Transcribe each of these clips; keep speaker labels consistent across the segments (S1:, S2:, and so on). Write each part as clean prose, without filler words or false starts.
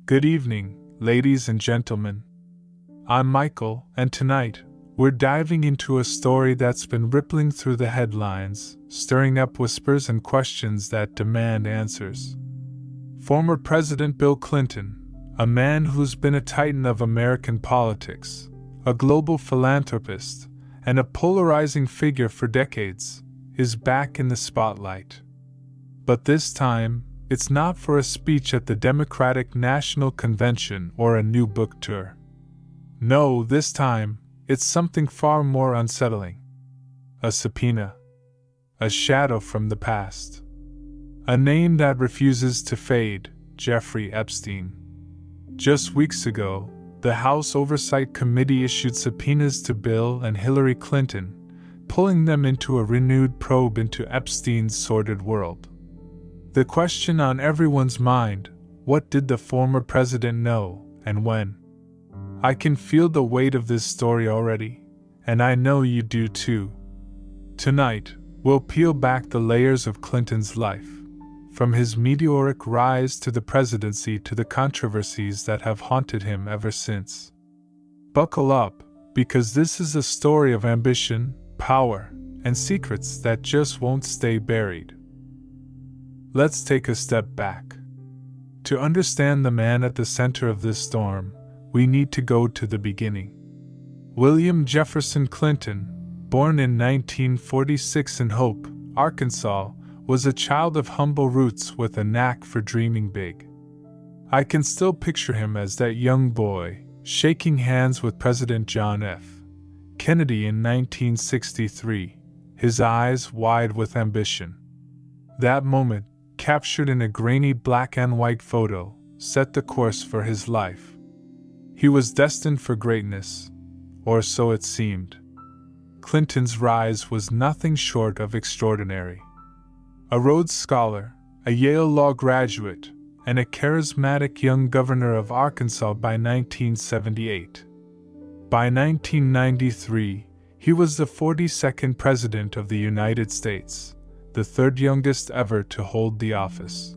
S1: Good evening, ladies and gentlemen. I'm Michael, and tonight, we're diving into a story that's been rippling through the headlines, stirring up whispers and questions that demand answers. Former President Bill Clinton, a man who's been a titan of American politics, a global philanthropist, and a polarizing figure for decades, is back in the spotlight. But this time, it's not for a speech at the Democratic National Convention or a new book tour. No, this time, it's something far more unsettling. A subpoena. A shadow from the past. A name that refuses to fade, Jeffrey Epstein. Just weeks ago, the House Oversight Committee issued subpoenas to Bill and Hillary Clinton, pulling them into a renewed probe into Epstein's sordid world. The question on everyone's mind: what did the former president know, and when? I can feel the weight of this story already, and I know you do too. Tonight, we'll peel back the layers of Clinton's life, from his meteoric rise to the presidency to the controversies that have haunted him ever since. Buckle up, because this is a story of ambition, power, and secrets that just won't stay buried. Let's take a step back. To understand the man at the center of this storm, we need to go to the beginning. William Jefferson Clinton, born in 1946 in Hope, Arkansas, was a child of humble roots with a knack for dreaming big. I can still picture him as that young boy, shaking hands with President John F. Kennedy in 1963, his eyes wide with ambition. That moment, captured in a grainy black and white photo, set the course for his life. He was destined for greatness, or so it seemed. Clinton's rise was nothing short of extraordinary. A Rhodes Scholar, a Yale Law graduate, and a charismatic young governor of Arkansas by 1978. By 1993, he was the 42nd President of the United States, the third youngest ever to hold the office.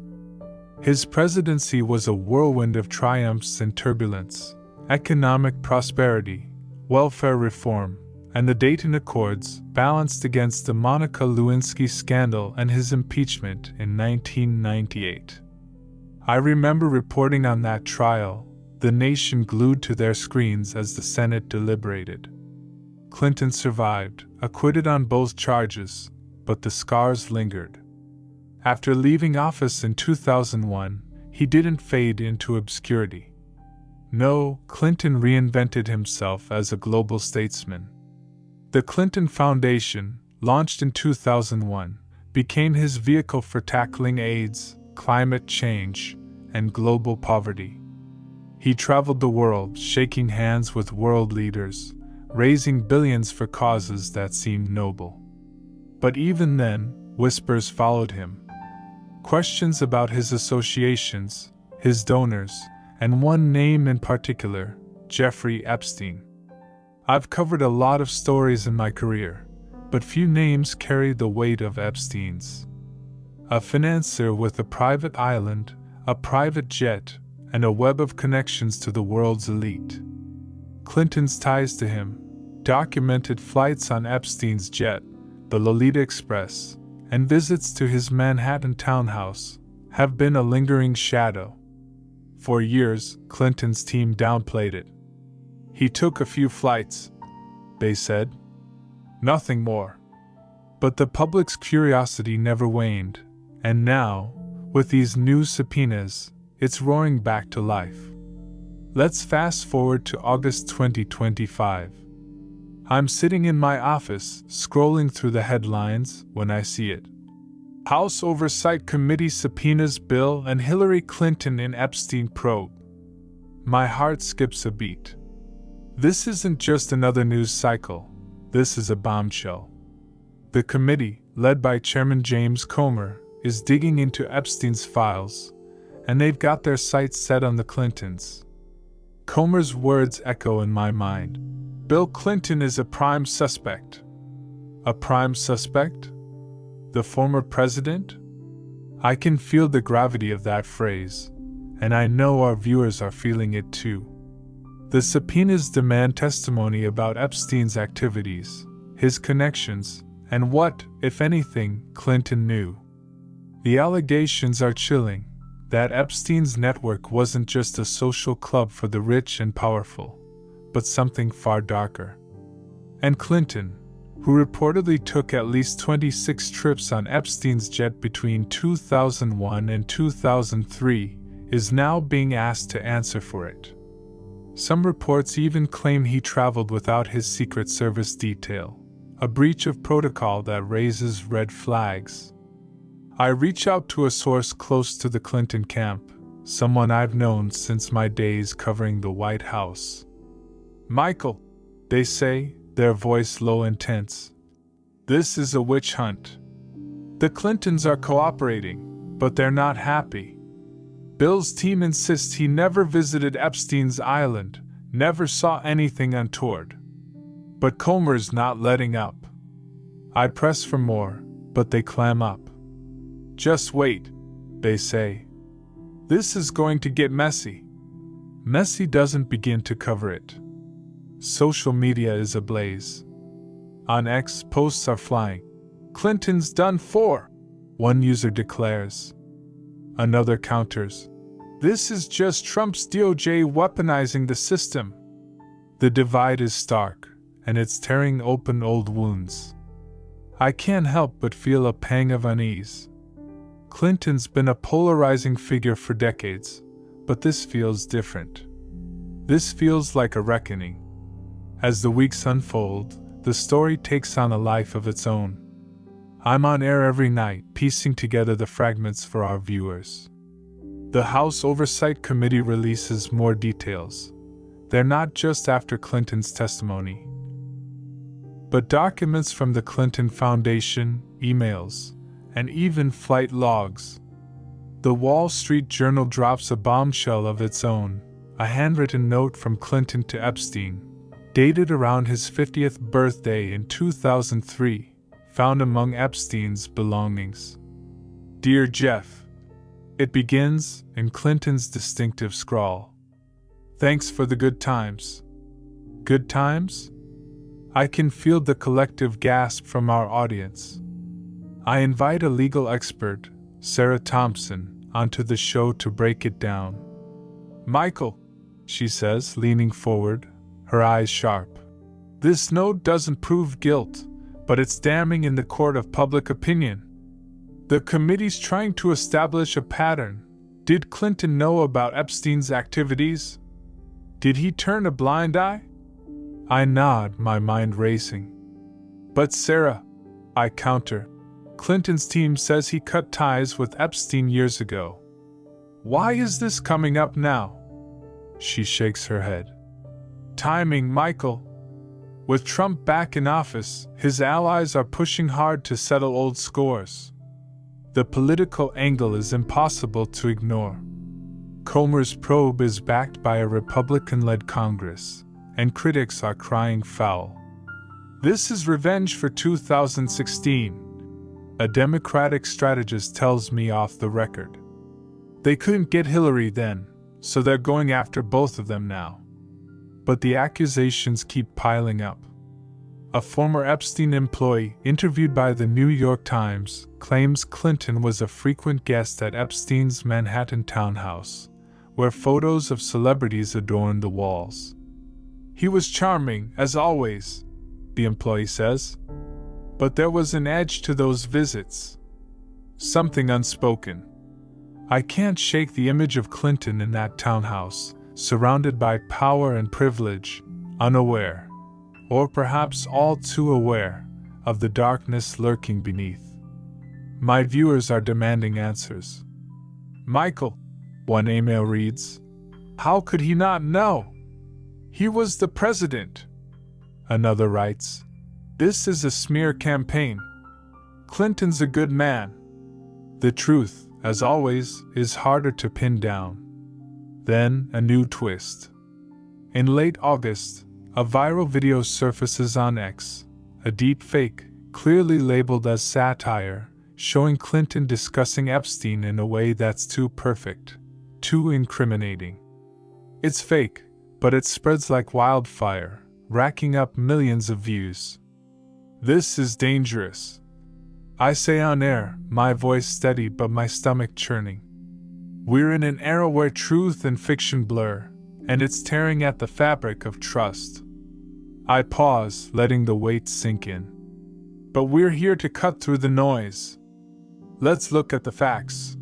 S1: His presidency was a whirlwind of triumphs and turbulence, economic prosperity, welfare reform, and the Dayton Accords, balanced against the Monica Lewinsky scandal and his impeachment in 1998. I remember reporting on that trial, the nation glued to their screens as the Senate deliberated. Clinton survived, acquitted on both charges, but the scars lingered. After leaving office in 2001, he didn't fade into obscurity. No, Clinton reinvented himself as a global statesman. The Clinton Foundation, launched in 2001, became his vehicle for tackling AIDS, climate change, and global poverty. He traveled the world, shaking hands with world leaders, raising billions for causes that seemed noble. But even then, whispers followed him. Questions about his associations, his donors, and one name in particular, Jeffrey Epstein. I've covered a lot of stories in my career, but few names carry the weight of Epstein's. A financier with a private island, a private jet, and a web of connections to the world's elite. Clinton's ties to him, documented flights on Epstein's jet, the Lolita Express, and visits to his Manhattan townhouse, have been a lingering shadow. For years, Clinton's team downplayed it. He took a few flights, they said. Nothing more. But the public's curiosity never waned, and now, with these new subpoenas, it's roaring back to life. Let's fast forward to August 2025. I'm sitting in my office, scrolling through the headlines, when I see it. House Oversight Committee subpoenas Bill and Hillary Clinton in Epstein probe. My heart skips a beat. This isn't just another news cycle, this is a bombshell. The committee, led by Chairman James Comer, is digging into Epstein's files, and they've got their sights set on the Clintons. Comer's words echo in my mind. Bill Clinton is a prime suspect. A prime suspect? The former president? I can feel the gravity of that phrase, and I know our viewers are feeling it too. The subpoenas demand testimony about Epstein's activities, his connections, and what, if anything, Clinton knew. The allegations are chilling, that Epstein's network wasn't just a social club for the rich and powerful, but something far darker. And Clinton, who reportedly took at least 26 trips on Epstein's jet between 2001 and 2003, is now being asked to answer for it. Some reports even claim he traveled without his Secret Service detail, a breach of protocol that raises red flags. I reach out to a source close to the Clinton camp, someone I've known since my days covering the White House. "Michael," they say, their voice low and tense. "This is a witch hunt. The Clintons are cooperating, but they're not happy. Bill's team insists he never visited Epstein's island, never saw anything untoward. But Comer's not letting up." I press for more, but they clam up. "Just wait," they say. "This is going to get messy." Messy doesn't begin to cover it. Social media is ablaze. On X, posts are flying. "Clinton's done for," one user declares. Another counters, "This is just Trump's DOJ weaponizing the system." The divide is stark, and it's tearing open old wounds. I can't help but feel a pang of unease. Clinton's been a polarizing figure for decades, but this feels different. This feels like a reckoning. As the weeks unfold, the story takes on a life of its own. I'm on air every night, piecing together the fragments for our viewers. The House Oversight Committee releases more details. They're not just after Clinton's testimony, but documents from the Clinton Foundation, emails, and even flight logs. The Wall Street Journal drops a bombshell of its own, a handwritten note from Clinton to Epstein, dated around his 50th birthday in 2003, found among Epstein's belongings. "Dear Jeff," it begins in Clinton's distinctive scrawl. "Thanks for the good times." Good times? I can feel the collective gasp from our audience. I invite a legal expert, Sarah Thompson, onto the show to break it down. "Michael," she says, leaning forward, her eyes sharp, "this note doesn't prove guilt, but it's damning in the court of public opinion. The committee's trying to establish a pattern. Did Clinton know about Epstein's activities? Did he turn a blind eye?" I nod, my mind racing. "But Sarah," I counter, "Clinton's team says he cut ties with Epstein years ago. Why is this coming up now?" She shakes her head. "Timing, Michael. With Trump back in office, his allies are pushing hard to settle old scores. The political angle is impossible to ignore. Comer's probe is backed by a Republican-led Congress, and critics are crying foul. This is revenge for 2016, a Democratic strategist tells me off the record. They couldn't get Hillary then, so they're going after both of them now. But the accusations keep piling up. A former Epstein employee, interviewed by the New York Times, claims Clinton was a frequent guest at Epstein's Manhattan townhouse, where photos of celebrities adorned the walls. "He was charming, as always," the employee says. "But there was an edge to those visits. Something unspoken. I can't shake the image of Clinton in that townhouse, surrounded by power and privilege, unaware, or perhaps all too aware, of the darkness lurking beneath. My viewers are demanding answers. "Michael," one email reads, "how could he not know? He was the president." Another writes, "This is a smear campaign. Clinton's a good man." The truth, as always, is harder to pin down. Then, a new twist. In late August, a viral video surfaces on X, a deep fake, clearly labeled as satire, showing Clinton discussing Epstein in a way that's too perfect, too incriminating. It's fake, but it spreads like wildfire, racking up millions of views. This is dangerous. I say on air, my voice steady but my stomach churning. We're in an era where truth and fiction blur, and it's tearing at the fabric of trust. I pause, letting the weight sink in. But we're here to cut through the noise. Let's look at the facts.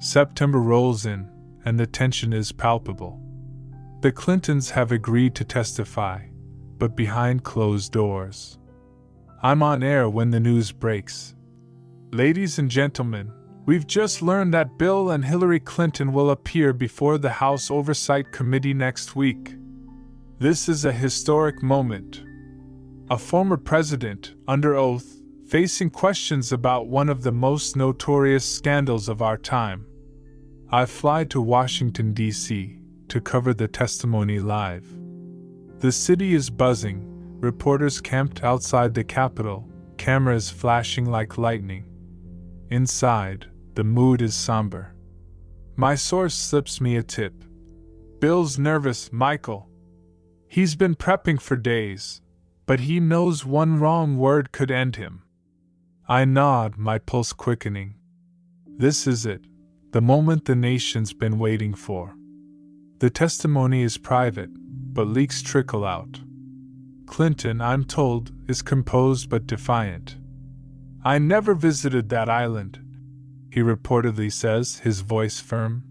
S1: September rolls in, and the tension is palpable. The Clintons have agreed to testify, but behind closed doors. I'm on air when the news breaks. Ladies and gentlemen, we've just learned that Bill and Hillary Clinton will appear before the House Oversight Committee next week. This is a historic moment. A former president, under oath, facing questions about one of the most notorious scandals of our time. I fly to Washington, D.C., to cover the testimony live. The city is buzzing, reporters camped outside the Capitol, cameras flashing like lightning. Inside, the mood is somber. My source slips me a tip. Bill's nervous, Michael. He's been prepping for days, but he knows one wrong word could end him. I nod, my pulse quickening. This is it, the moment the nation's been waiting for. The testimony is private, but leaks trickle out. Clinton, I'm told, is composed but defiant. I never visited that island, he reportedly says, his voice firm.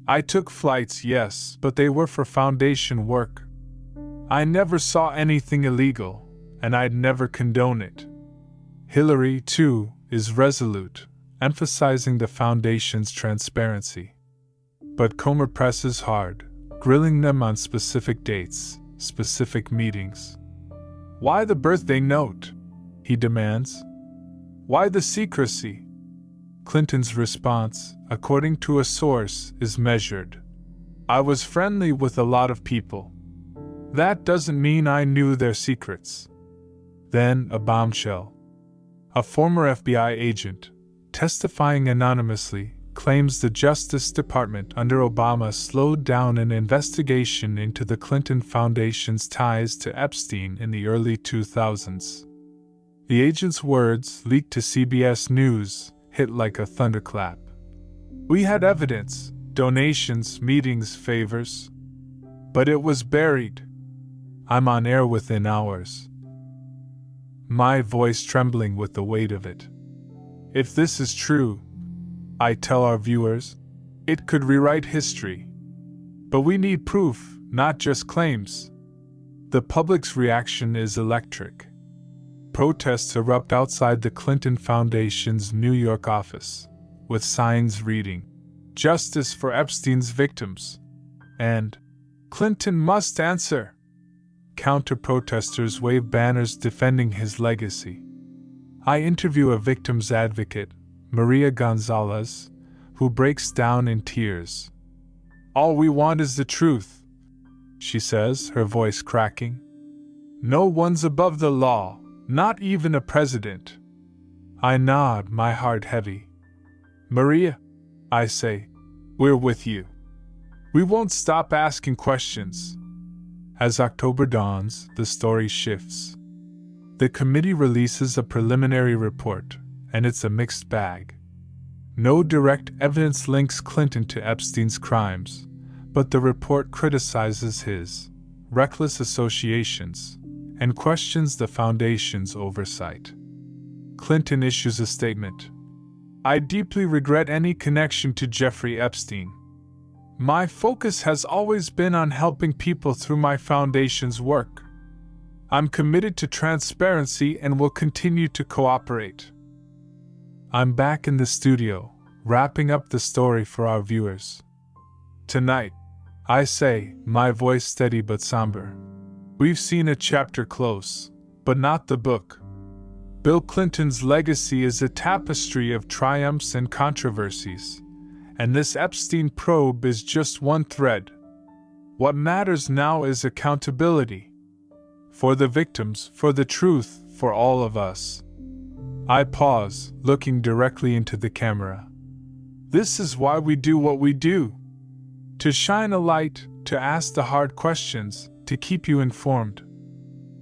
S1: I took flights, yes, but they were for foundation work. I never saw anything illegal, and I'd never condone it. Hillary, too, is resolute, emphasizing the foundation's transparency. But Comer presses hard, grilling them on specific dates, specific meetings. Why the birthday note? He demands. Why the secrecy? Clinton's response, according to a source, is measured. I was friendly with a lot of people. That doesn't mean I knew their secrets. Then a bombshell. A former FBI agent, testifying anonymously, claims the Justice Department under Obama slowed down an investigation into the Clinton Foundation's ties to Epstein in the early 2000s. The agent's words, leaked to CBS News, hit like a thunderclap. We had evidence, donations, meetings, favors. But it was buried. I'm on air within hours. My voice trembling with the weight of it. If this is true, I tell our viewers, it could rewrite history. But we need proof, not just claims. The public's reaction is electric. Protests erupt outside the Clinton Foundation's New York office, with signs reading, "Justice for Epstein's victims," and "Clinton must answer." Counter-protesters wave banners defending his legacy. I interview a victim's advocate, Maria Gonzalez, who breaks down in tears. "All we want is the truth," she says, her voice cracking. "No one's above the law, not even a president." I nod, my heart heavy. "Maria," I say, "we're with you. We won't stop asking questions." As October dawns, the story shifts. The committee releases a preliminary report, and it's a mixed bag. No direct evidence links Clinton to Epstein's crimes, but the report criticizes his reckless associations and questions the foundation's oversight. Clinton issues a statement. "I deeply regret any connection to Jeffrey Epstein. My focus has always been on helping people through my foundation's work. I'm committed to transparency and will continue to cooperate." I'm back in the studio, wrapping up the story for our viewers. "Tonight," I say, my voice steady but somber, "we've seen a chapter close, but not the book. Bill Clinton's legacy is a tapestry of triumphs and controversies, and this Epstein probe is just one thread. What matters now is accountability. For the victims, for the truth, for all of us." I pause, looking directly into the camera. "This is why we do what we do," To shine a light, to ask the hard questions, to keep you informed.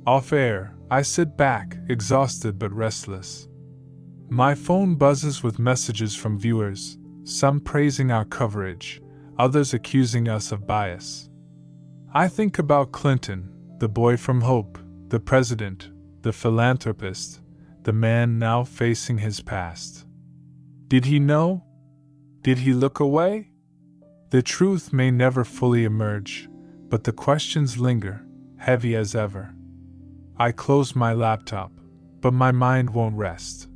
S1: Off air, I sit back, exhausted but restless. My phone buzzes with messages from viewers, some praising our coverage, others accusing us of bias. I think about Clinton, the boy from Hope, the president, the philanthropist, the man now facing his past. Did he know? Did he look away? The truth may never fully emerge, but the questions linger, heavy as ever. I close my laptop, but my mind won't rest.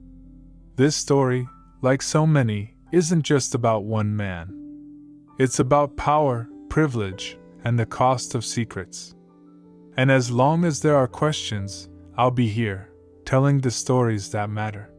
S1: This story, like so many, isn't just about one man. It's about power, privilege, and the cost of secrets. And as long as there are questions, I'll be here, telling the stories that matter.